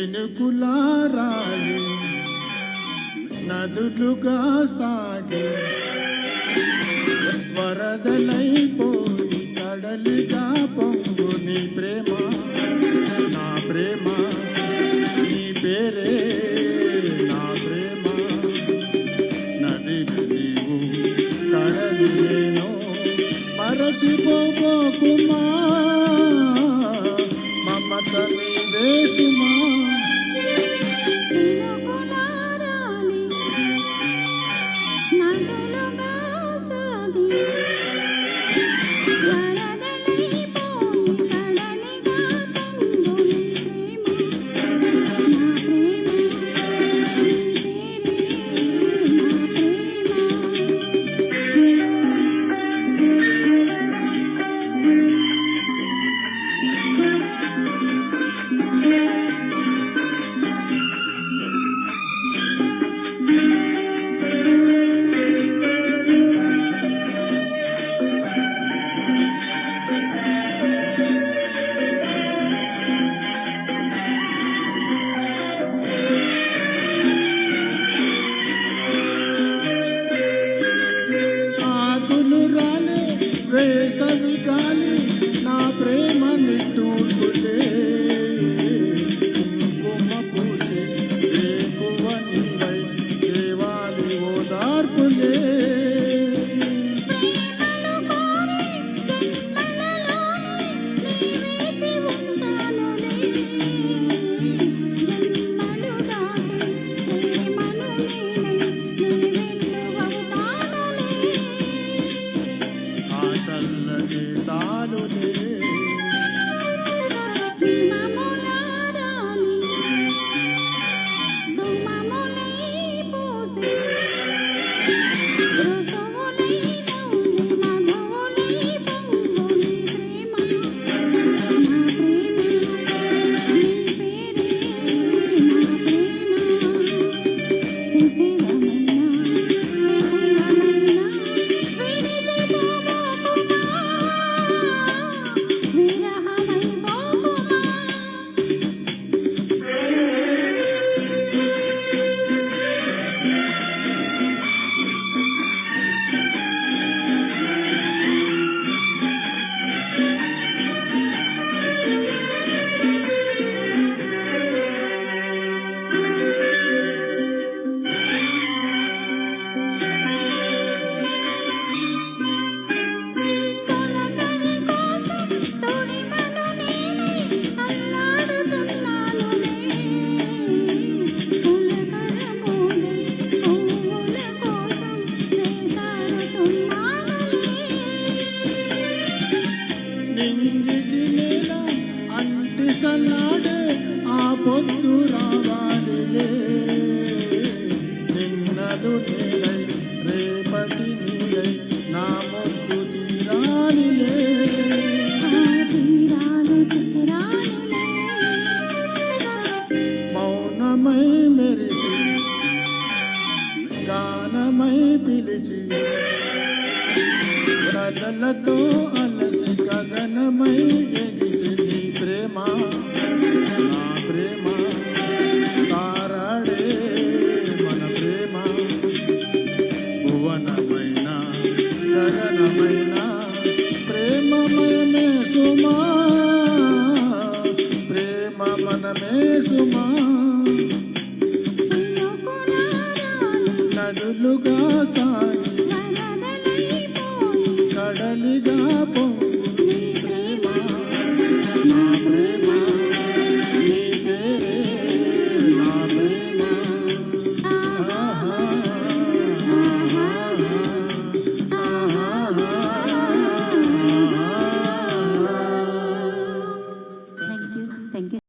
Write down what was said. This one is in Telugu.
చినుకులారాలి నదులుగా సాగి వరదలైపోయి కడలిగా పొంగు నీ ప్రేమ నా ప్రేమ నీ పేరే నా ప్రేమ నదివి నీవు కడలి నేను మరచిపోకుమా మమత నీవే సుమా వేసవి గాలి నా ప్రేమ నిట్టూర్పులే కుంకుమ పూసే రేకువ నీవై దేవాలి ఓదార్పులే చల్లనే చాలులే నింగికి నేల అంటి సన్నాడే ఆ పొద్దు రావాలిలే నిన్నలు నేడై రేపటి నీడై నా మొద్దు తీరాలిలే మౌనమై మెరిసి గానమై పిలిచి కలలతో అలసి గగనమై ఎగిసి నీ ప్రేమ నా ప్రేమ తారాడే మన ప్రేమ భువనమైన గగనమైన ప్రేమమయమే సుమా ప్రేమ మనమే సుమా నదులుగా సాగి కడలిగా పొంగు